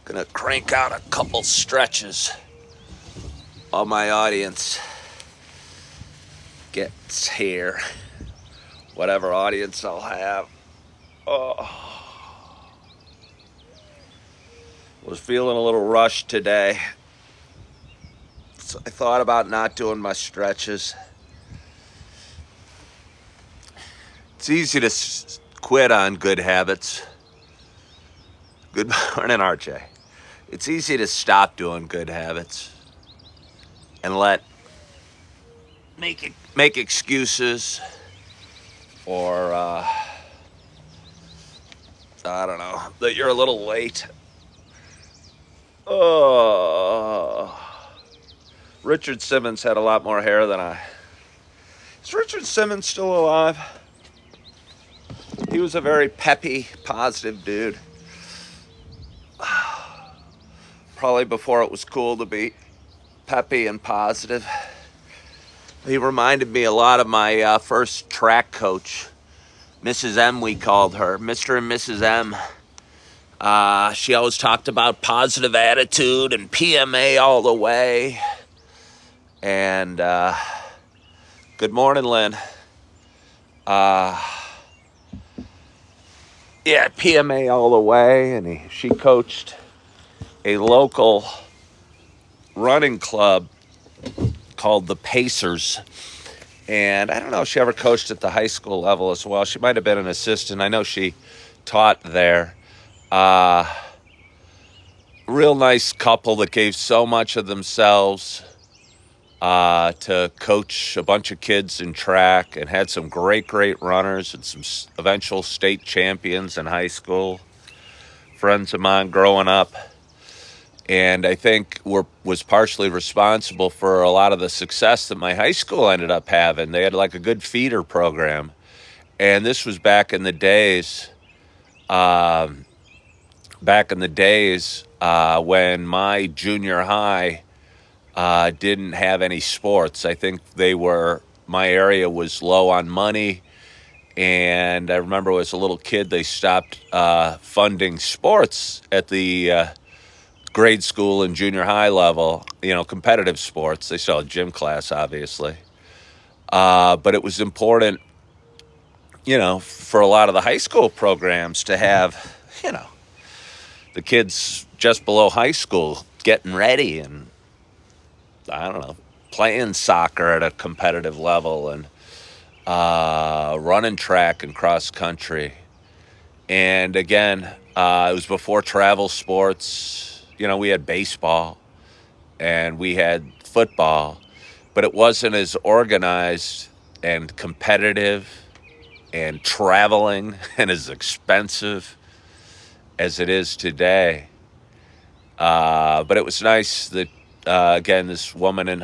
Gonna crank out a couple stretches while my audience gets here. Whatever audience I'll have. Was feeling a little rushed today. So I thought about not doing my stretches. It's easy to quit on good habits. Good morning, RJ. It's easy to stop doing good habits and make excuses or I don't know, that you're a little late. Richard Simmons had a lot more hair than I. Is Richard Simmons still alive? He was a very peppy, positive dude. Probably before it was cool to be peppy and positive. He reminded me a lot of my first track coach, Mrs. M, we called her, Mr. and Mrs. M. She always talked about positive attitude and PMA all the way. And good morning, Lynn. Yeah, PMA all the way. And she coached a local running club called the Pacers. And I don't know if she ever coached at the high school level as well. She might have been an assistant. I know she taught there. Real nice couple that gave so much of themselves to coach a bunch of kids in track and had some great runners and some eventual state champions in high school. Friends of mine growing up. And I think was partially responsible for a lot of the success that my high school ended up having. They had like a good feeder program. And this was back in the days when my junior high didn't have any sports. I think my area was low on money. And I remember as a little kid, they stopped funding sports at the grade school and junior high level, competitive sports. They still had gym class, obviously. But it was important, for a lot of the high school programs to have, the kids just below high school getting ready and, I don't know, playing soccer at a competitive level and running track and cross country. And again, it was before travel sports. We had baseball and we had football, but it wasn't as organized and competitive and traveling and as expensive as it is today. But it was nice that, again, this woman and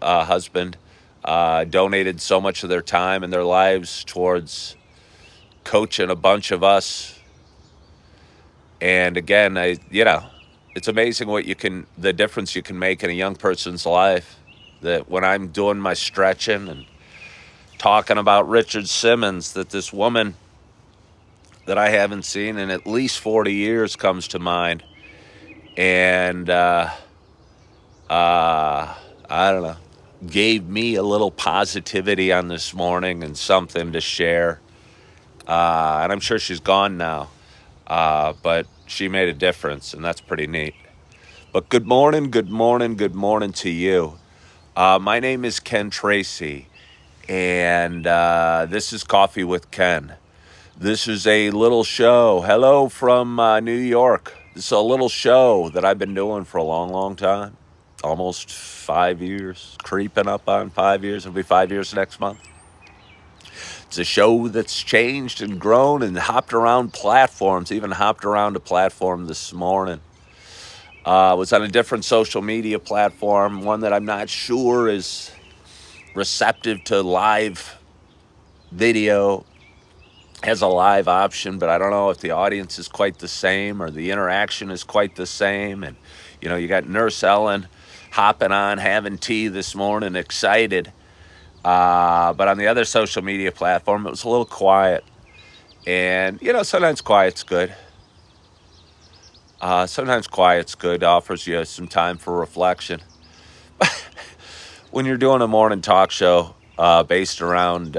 husband donated so much of their time and their lives towards coaching a bunch of us. And again, it's amazing the difference you can make in a young person's life. That when I'm doing my stretching and talking about Richard Simmons, that this woman that I haven't seen in at least 40 years comes to mind. And I don't know, gave me a little positivity on this morning and something to share. And I'm sure she's gone now, but she made a difference, and that's pretty neat. But good morning to you. My name is Ken Tracy, and this is Coffee with Ken. This is a little show. Hello from New York. This is a little show that I've been doing for a long time. Almost 5 years, creeping up on 5 years. It'll be 5 years next month. It's a show that's changed and grown and hopped around platforms, even hopped around a platform this morning. Was on a different social media platform, one that I'm not sure is receptive to live video has a live option, but I don't know if the audience is quite the same or the interaction is quite the same. And, you got Nurse Ellen hopping on, having tea this morning, excited. But on the other social media platform, it was a little quiet. And, sometimes quiet's good. Sometimes quiet's good, offers you some time for reflection. When you're doing a morning talk show based around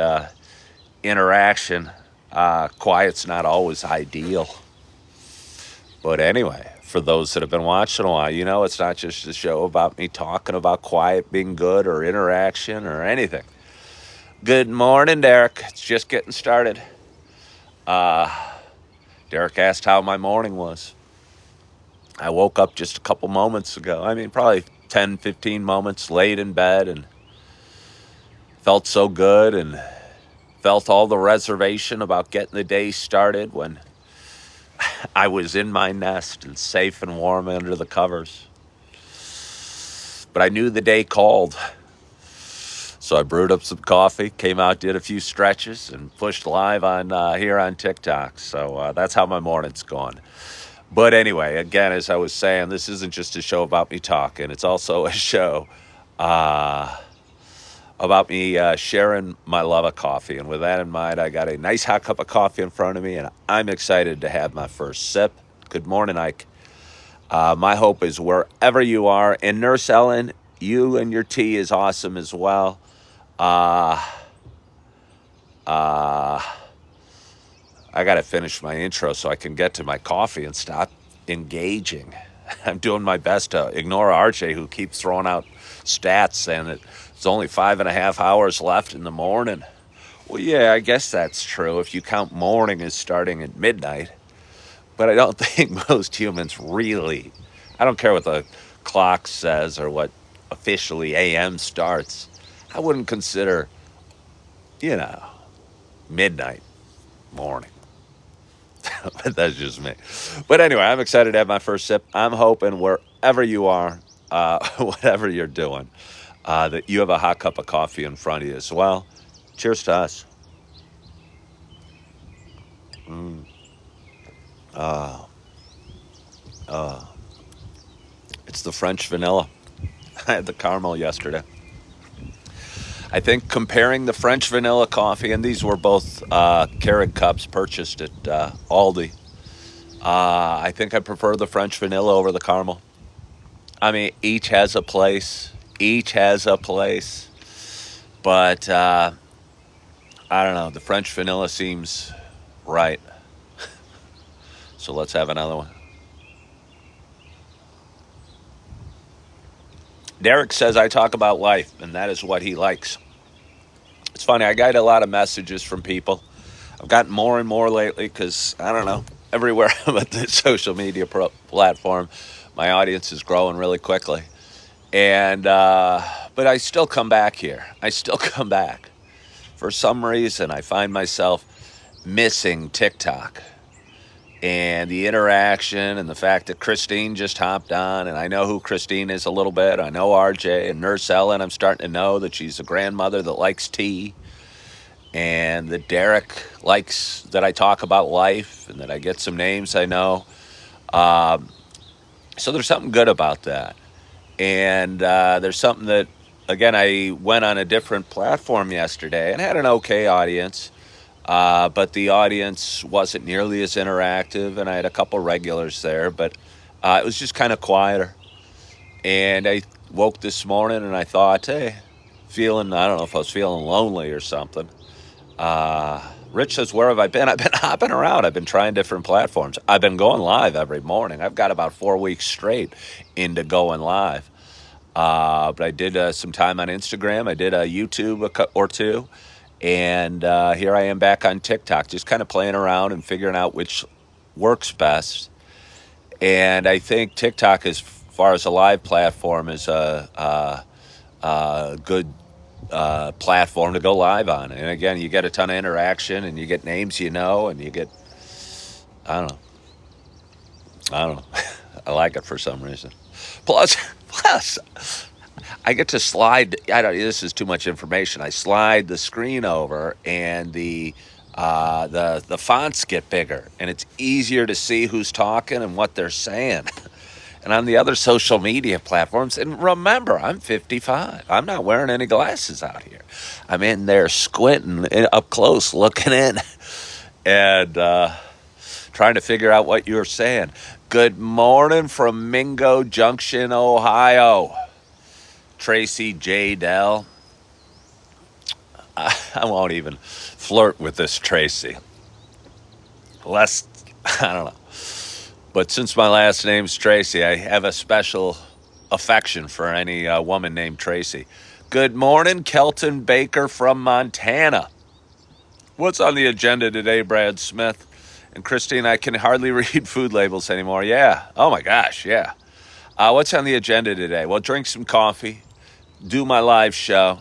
interaction, quiet's not always ideal. But anyway, for those that have been watching a while, it's not just a show about me talking about quiet being good or interaction or anything. Good morning, Derek. It's just getting started. Derek asked how my morning was. I woke up just a couple moments ago. I mean, probably 10, 15 moments, laid in bed and felt so good and felt all the reservation about getting the day started when I was in my nest and safe and warm under the covers. But I knew the day called. So I brewed up some coffee, came out, did a few stretches, and pushed live on here on TikTok. So that's how my morning's going. But anyway, again, as I was saying, this isn't just a show about me talking. It's also a show about me sharing my love of coffee. And with that in mind, I got a nice hot cup of coffee in front of me, and I'm excited to have my first sip. Good morning, Ike. My hope is wherever you are. And Nurse Ellen, you and your tea is awesome as well. I got to finish my intro so I can get to my coffee and stop engaging. I'm doing my best to ignore RJ, who keeps throwing out stats saying that it's only 5.5 hours left in the morning. Well, yeah, I guess that's true if you count morning as starting at midnight. But I don't think most humans really, I don't care what the clock says or what officially AM starts. I wouldn't consider, midnight morning. But that's just me. But anyway, I'm excited to have my first sip. I'm hoping wherever you are, whatever you're doing, that you have a hot cup of coffee in front of you as well. Cheers to us. It's the French vanilla. I had the caramel yesterday. I think comparing the French vanilla coffee, and these were both Keurig cups purchased at Aldi. I think I prefer the French vanilla over the caramel. I mean, each has a place. Each has a place. But I don't know. The French vanilla seems right. So let's have another one. Derek says I talk about life, and that is what he likes. It's funny. I got a lot of messages from people. I've gotten more and more lately because, I don't know, everywhere I'm at the social media platform, my audience is growing really quickly. And, but I still come back here. I still come back. For some reason, I find myself missing TikTok and the interaction and the fact that Christine just hopped on, and I know who Christine is a little bit. I know RJ and Nurse Ellen. I'm starting to know that she's a grandmother that likes tea, and that Derek likes that I talk about life and that I get some names I know. So there's something good about that. And there's something that, again, I went on a different platform yesterday and had an okay audience. But the audience wasn't nearly as interactive, and I had a couple regulars there, but it was just kind of quieter. And I woke this morning and I thought, hey, I don't know if I was feeling lonely or something. Rich says, where have I been? I've been hopping around. I've been trying different platforms. I've been going live every morning. I've got about 4 weeks straight into going live. But I did some time on Instagram. I did a YouTube or two. And here I am back on TikTok, just kind of playing around and figuring out which works best. And I think TikTok, as far as a live platform, is a good platform to go live on. And again, you get a ton of interaction, and you get names and you get, I don't know. I like it for some reason. Plus, I get to slide. I don't. This is too much information. I slide the screen over, and the fonts get bigger, and it's easier to see who's talking and what they're saying. And on the other social media platforms, and remember, I'm 55. I'm not wearing any glasses out here. I'm in there squinting up close, looking in, and trying to figure out what you're saying. Good morning from Mingo Junction, Ohio. Tracy J. Dell. I won't even flirt with this Tracy. Less, I don't know. But since my last name's Tracy, I have a special affection for any woman named Tracy. Good morning, Kelton Baker from Montana. What's on the agenda today, Brad Smith? And Christine, I can hardly read food labels anymore. Yeah. Oh my gosh, yeah. What's on the agenda today? Well, drink some coffee, do my live show.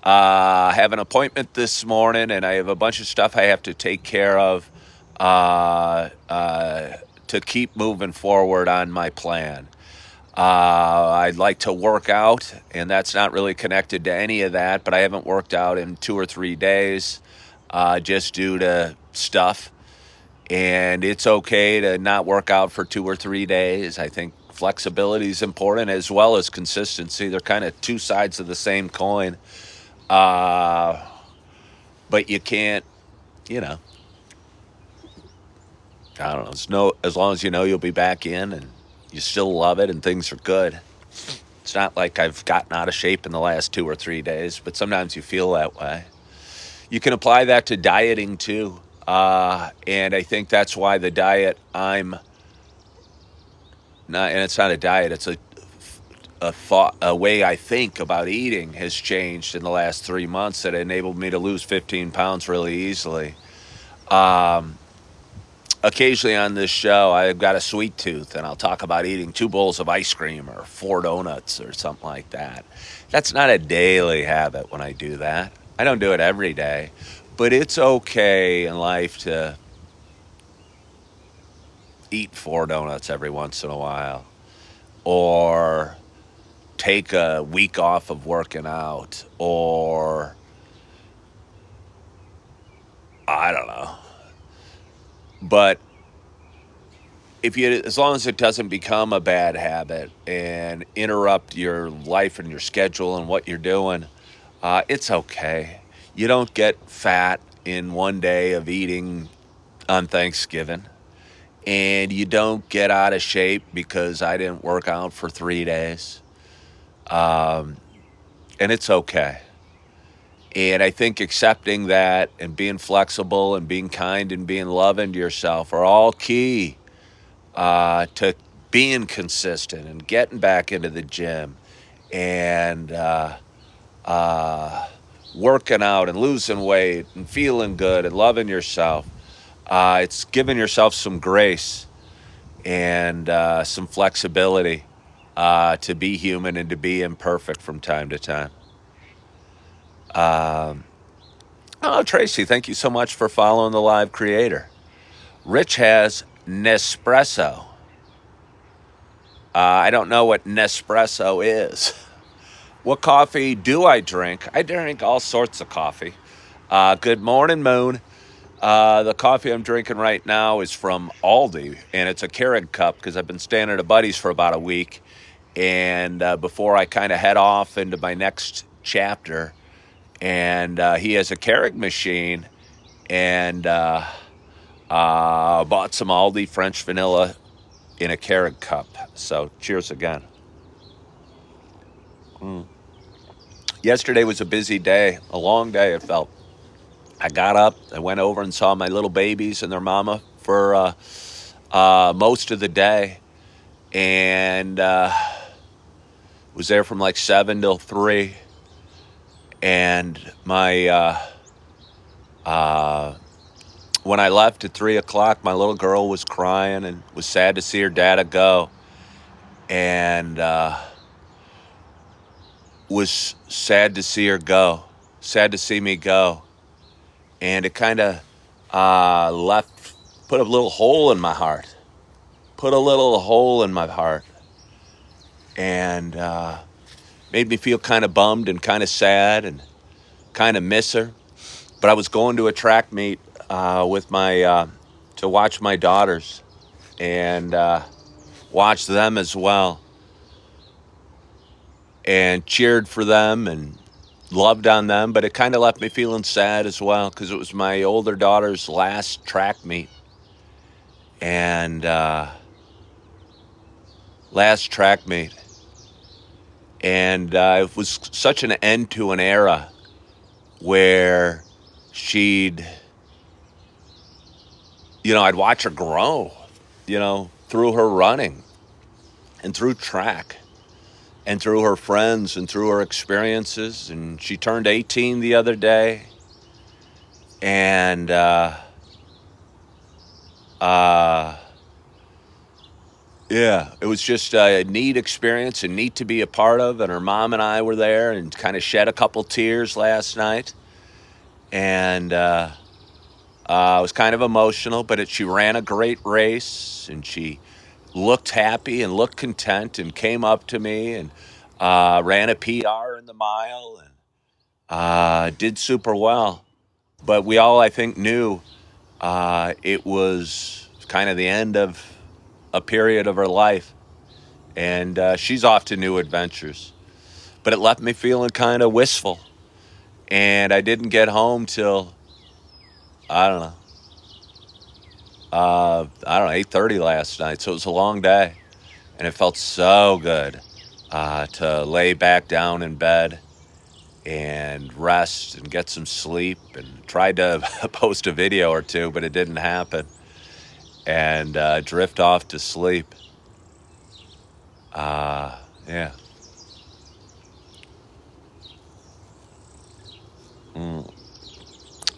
I have an appointment this morning, and I have a bunch of stuff I have to take care of to keep moving forward on my plan. I'd like to work out, and that's not really connected to any of that, but I haven't worked out in 2 or 3 days just due to stuff. And it's okay to not work out for 2 or 3 days. I think flexibility is important as well as consistency. They're kind of two sides of the same coin. But you can't, you know, I don't know. As long as you know you'll be back in and you still love it and things are good. It's not like I've gotten out of shape in the last 2 or 3 days, but sometimes you feel that way. You can apply that to dieting too. And I think that's why the diet I'm not, and it's not a diet, it's a way I think about eating has changed in the last 3 months that enabled me to lose 15 pounds really easily. Occasionally on this show, I've got a sweet tooth, and I'll talk about eating 2 bowls of ice cream or 4 donuts or something like that. That's not a daily habit when I do that. I don't do it every day, but it's okay in life to eat 4 donuts every once in a while, or take a week off of working out, or I don't know. But as long as it doesn't become a bad habit and interrupt your life and your schedule and what you're doing, it's okay. You don't get fat in one day of eating on Thanksgiving, and you don't get out of shape because I didn't work out for 3 days. And it's okay. And I think accepting that and being flexible and being kind and being loving to yourself are all key to being consistent and getting back into the gym and working out and losing weight and feeling good and loving yourself. It's giving yourself some grace and some flexibility to be human and to be imperfect from time to time. Oh, Tracy, thank you so much for following the live creator. Rich has Nespresso. I don't know what Nespresso is. What coffee do I drink? I drink all sorts of coffee. Good morning, Moon. The coffee I'm drinking right now is from Aldi, and it's a Keurig cup because I've been staying at a buddy's for about a week. And before I kind of head off into my next chapter, and he has a Keurig machine, and bought some Aldi French vanilla in a Keurig cup. So cheers again. Yesterday was a busy day, a long day it felt. I got up, I went over and saw my little babies and their mama for most of the day, and was there from like 7 till 3. And when I left at 3 o'clock, my little girl was crying and was sad to see her dada go, and was sad to see her go, sad to see me go. And it kind of put a little hole in my heart, And Made me feel kind of bummed and kind of sad and kind of miss her. But I was going to a track meet with my to watch my daughters and watch them as well, and cheered for them and loved on them. But it kind of left me feeling sad as well because it was my older daughter's last track meet, and last track meet, and it was such an end to an era where she'd, I'd watch her grow, through her running and through track and through her friends and through her experiences. And she turned 18 the other day. And yeah, it was just a neat experience and neat to be a part of. And her mom and I were there and kind of shed a couple tears last night. And it was kind of emotional, but she ran a great race and she looked happy and looked content and came up to me and ran a PR in the mile and did super well. But we all, I think, knew it was kind of the end of a period of her life. And she's off to new adventures. But it left me feeling kind of wistful. And I didn't get home till, I don't know, 8:30 last night. So it was a long day. And it felt so good to lay back down in bed and rest and get some sleep, and tried to post a video or two, but it didn't happen, and drift off to sleep. Yeah. Mm.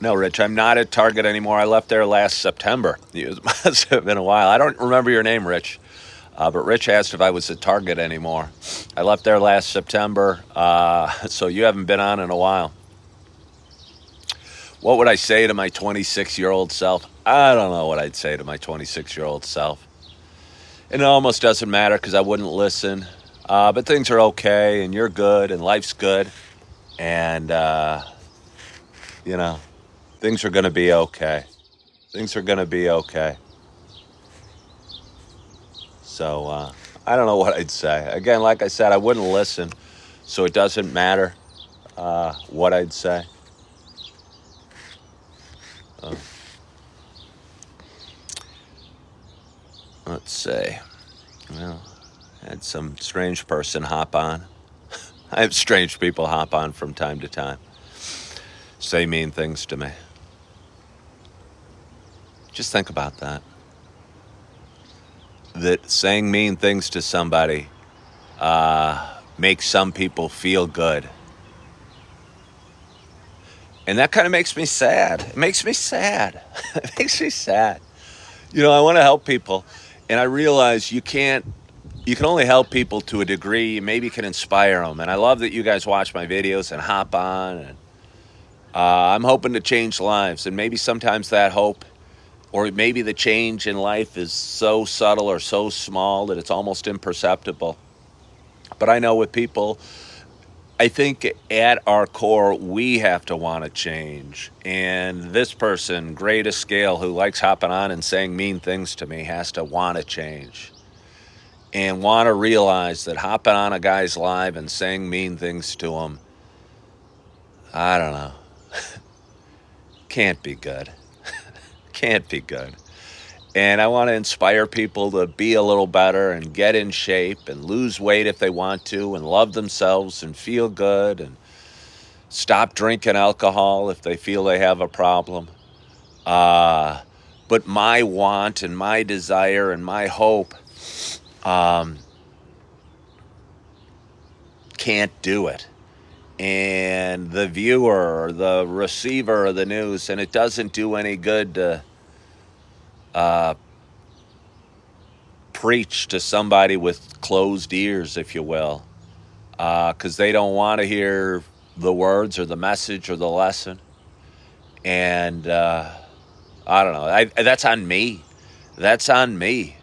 No, Rich, I'm not at Target anymore. I left there last September. It must have been a while. I don't remember your name, Rich. But Rich asked if I was at Target anymore. I left there last September, so you haven't been on in a while. What would I say to my 26-year-old self? I don't know what I'd say to my 26-year-old self. And it almost doesn't matter because I wouldn't listen. But things are okay, and you're good, and life's good. And, things are going to be okay. Things are going to be okay. So, I don't know what I'd say. Again, like I said, I wouldn't listen. So it doesn't matter what I'd say. Uh, let's see. Well, I had some strange person hop on. I have strange people hop on from time to time. Say mean things to me. Just think about that. That saying mean things to somebody makes some people feel good. And that kind of makes me sad. It makes me sad. It makes me sad. I want to help people. And I realize you can only help people to a degree. Maybe you can inspire them. And I love that you guys watch my videos and hop on. And I'm hoping to change lives. And maybe sometimes that hope, or maybe the change in life, is so subtle or so small that it's almost imperceptible. But I know with people, I think at our core, we have to want to change. And this person, greatest scale, who likes hopping on and saying mean things to me, has to want to change. And want to realize that hopping on a guy's live and saying mean things to him, I don't know, can't be good. Can't be good. And I want to inspire people to be a little better and get in shape and lose weight if they want to, and love themselves and feel good, and stop drinking alcohol if they feel they have a problem. But my want and my desire and my hope can't do it. And the viewer or the receiver of the news, and it doesn't do any good to preach to somebody with closed ears, if you will, because they don't want to hear the words or the message or the lesson. And I don't know. That's on me. That's on me.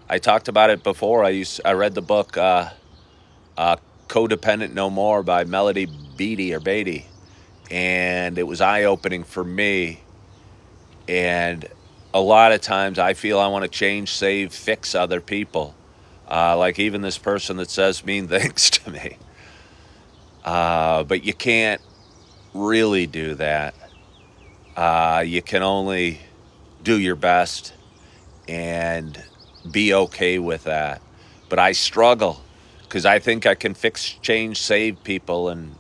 I talked about it before. I read the book Codependent No More by Melody Beattie or Beatty. And it was eye-opening for me. And a lot of times I feel I want to change, save, fix other people. Like even this person that says mean things to me. But you can't really do that. You can only do your best and be okay with that. But I struggle because I think I can fix, change, save people, and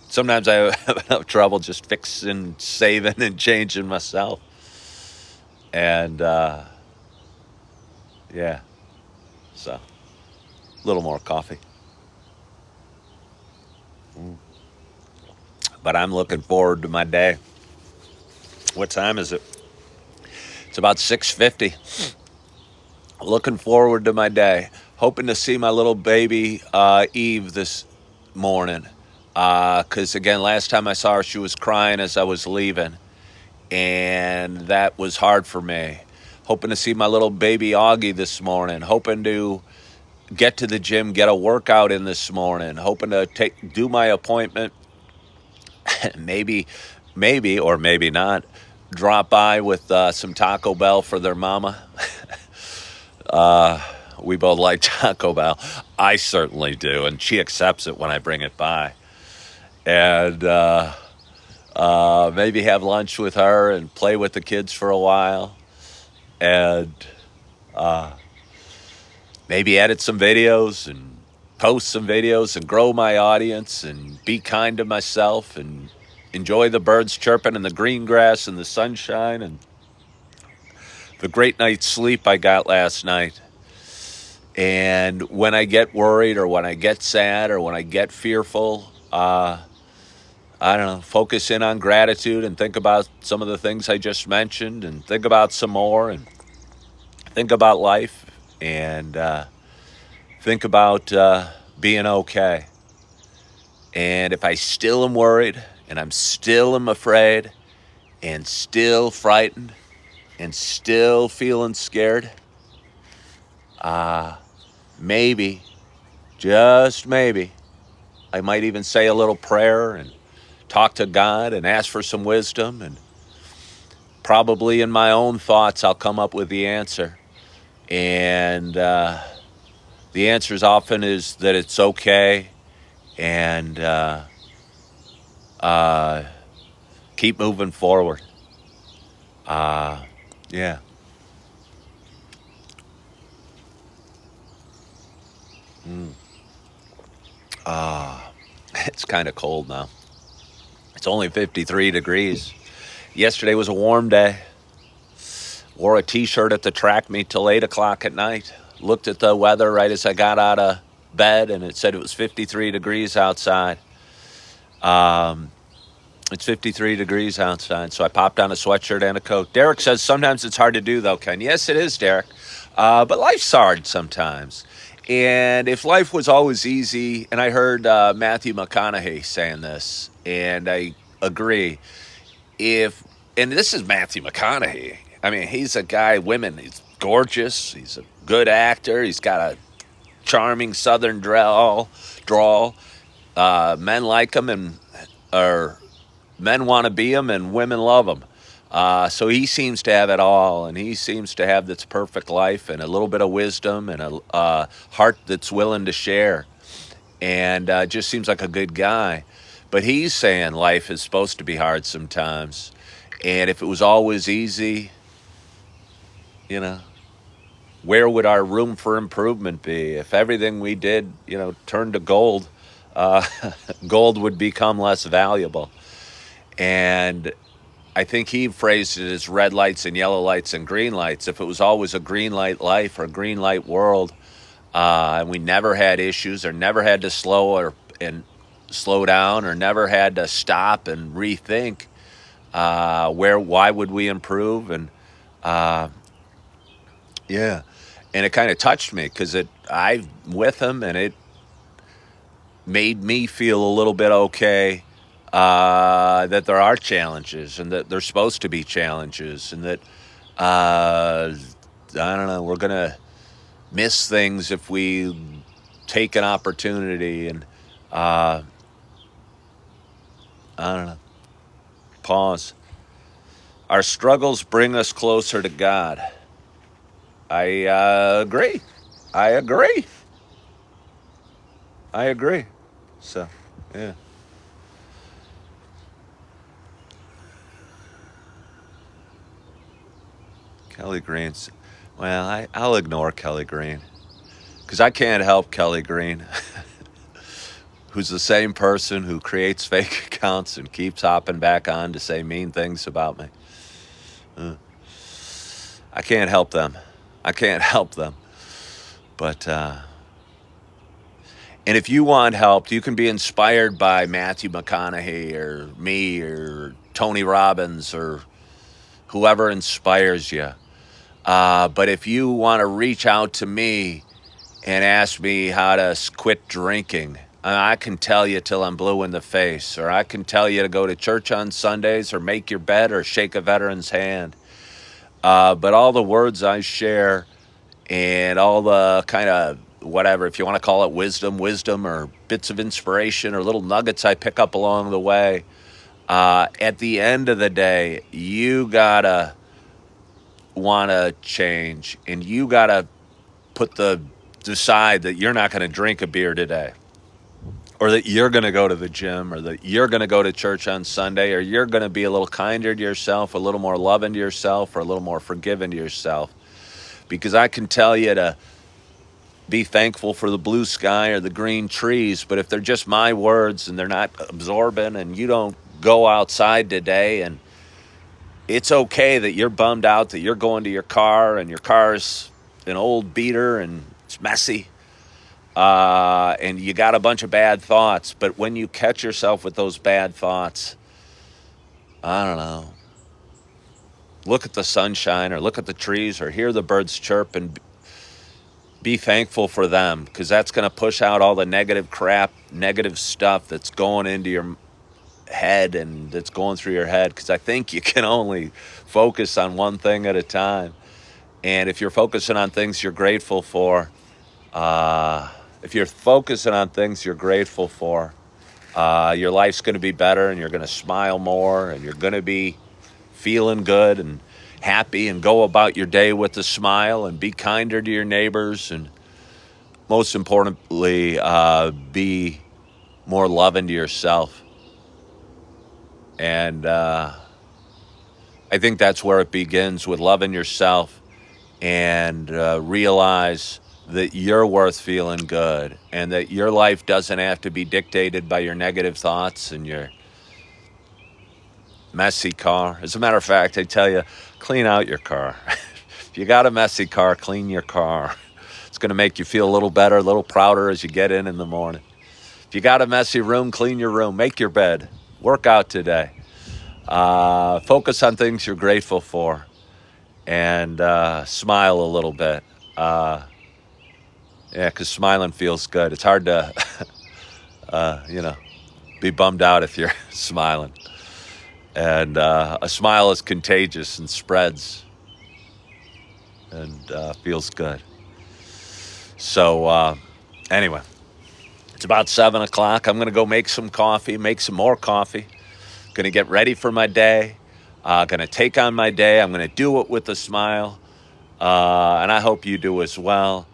sometimes I have trouble just fixing, saving, and changing myself. And yeah, so a little more coffee. But I'm looking forward to my day. What time is it? It's about 6:50. Looking forward to my day. Hoping to see my little baby Eve this morning. Because again, last time I saw her, she was crying as I was leaving, and that was hard for me. Hoping to see my little baby Augie this morning. Hoping to get to the gym, get a workout in this morning. Hoping to do my appointment. maybe or maybe not. Drop by with some Taco Bell for their mama. We both like Taco Bell. I certainly do, and she accepts it when I bring it by. And maybe have lunch with her and play with the kids for a while. And maybe edit some videos and post some videos and grow my audience and be kind to myself and enjoy the birds chirping and the green grass and the sunshine and the great night's sleep I got last night. And when I get worried or when I get sad or when I get fearful, I don't know, focus in on gratitude and think about some of the things I just mentioned and think about some more and think about life and think about being okay. And if I still am worried and I'm still am afraid and still frightened and still feeling scared, maybe, just maybe, I might even say a little prayer and talk to God and ask for some wisdom. And probably in my own thoughts, I'll come up with the answer. And the answer is often is that it's okay. And keep moving forward. Yeah. It's kind of cold now. It's only 53 degrees. Yesterday was a warm day. Wore a t-shirt at the track meet till 8 o'clock at night. Looked at the weather right as I got out of bed, and it said it was 53 degrees outside. It's 53 degrees outside, so I popped on a sweatshirt and a coat. Derek says sometimes it's hard to do, though, Ken. Yes, it is, Derek. But life's hard sometimes. And if life was always easy, and I heard Matthew McConaughey saying this, and I agree. And this is Matthew McConaughey. I mean, he's a guy, he's gorgeous. He's a good actor. He's got a charming southern drawl. Men like him or men want to be him and women love him. So he seems to have it all, and he seems to have this perfect life and a little bit of wisdom and a heart that's willing to share. And just seems like a good guy. But he's saying life is supposed to be hard sometimes. And if it was always easy, where would our room for improvement be? If everything we did, turned to gold, gold would become less valuable. And I think he phrased it as red lights and yellow lights and green lights. If it was always a green light life or a green light world, and we never had issues or never had to slow down or never had to stop and rethink, why would we improve? And yeah, and it kind of touched me because I'm with him, and it made me feel a little bit okay. That there are challenges and that there's supposed to be challenges and that, I don't know, we're going to miss things if we take an opportunity and, uh, I don't know, pause. Our struggles bring us closer to God. I agree. I agree. I agree. So, yeah. Kelly Green's. Well, I'll ignore Kelly Green because I can't help Kelly Green, who's the same person who creates fake accounts and keeps hopping back on to say mean things about me. Uh, I can't help them. I can't help them. But, and if you want help, you can be inspired by Matthew McConaughey or me or Tony Robbins or whoever inspires you. But if you want to reach out to me and ask me how to quit drinking, I can tell you till I'm blue in the face, or I can tell you to go to church on Sundays, or make your bed, or shake a veteran's hand. But all the words I share and all the kind of whatever, if you want to call it wisdom, or bits of inspiration, or little nuggets I pick up along the way, at the end of the day, you gotta want to change, and you gotta decide that you're not going to drink a beer today, or that you're going to go to the gym, or that you're going to go to church on Sunday, or you're going to be a little kinder to yourself, a little more loving to yourself, or a little more forgiving to yourself. Because I can tell you to be thankful for the blue sky or the green trees, but if they're just my words and they're not absorbent, and you don't go outside today, and it's okay that you're bummed out that you're going to your car and your car's an old beater and it's messy, and you got a bunch of bad thoughts. But when you catch yourself with those bad thoughts, I don't know, look at the sunshine, or look at the trees, or hear the birds chirp, and be thankful for them, because that's going to push out all the negative crap, negative stuff that's going into your head and that's going through your head. Because I think you can only focus on one thing at a time. And if you're focusing on things you're grateful for, if you're focusing on things you're grateful for, your life's going to be better, and you're going to smile more, and you're going to be feeling good and happy, and go about your day with a smile, and be kinder to your neighbors, and most importantly, be more loving to yourself. And I think that's where it begins, with loving yourself, and realize that you're worth feeling good, and that your life doesn't have to be dictated by your negative thoughts and your messy car. As a matter of fact, I tell you, clean out your car. If you got a messy car, clean your car. It's going to make you feel a little better, a little prouder as you get in the morning. If you got a messy room, clean your room, make your bed, work out today. Focus on things you're grateful for, and smile a little bit. Yeah, because smiling feels good. It's hard to, be bummed out if you're smiling. And a smile is contagious and spreads, and feels good. So anyway, it's about 7 o'clock. I'm going to go make some coffee, make some more coffee. Going to get ready for my day. Going to take on my day. I'm going to do it with a smile. And I hope you do as well.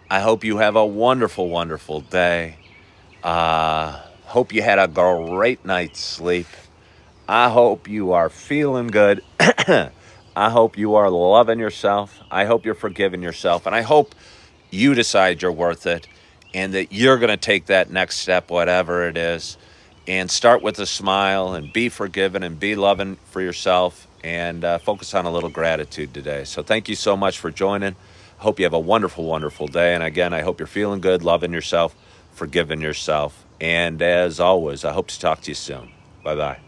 I hope you have a wonderful, wonderful day. Hope you had a great night's sleep. I hope you are feeling good. I hope you are loving yourself. I hope you're forgiving yourself. And I hope you decide you're worth it, and that you're going to take that next step, whatever it is, and start with a smile, and be forgiven, and be loving for yourself, and focus on a little gratitude today. So thank you so much for joining. Hope you have a wonderful, wonderful day. And again, I hope you're feeling good, loving yourself, forgiving yourself. And as always, I hope to talk to you soon. Bye-bye.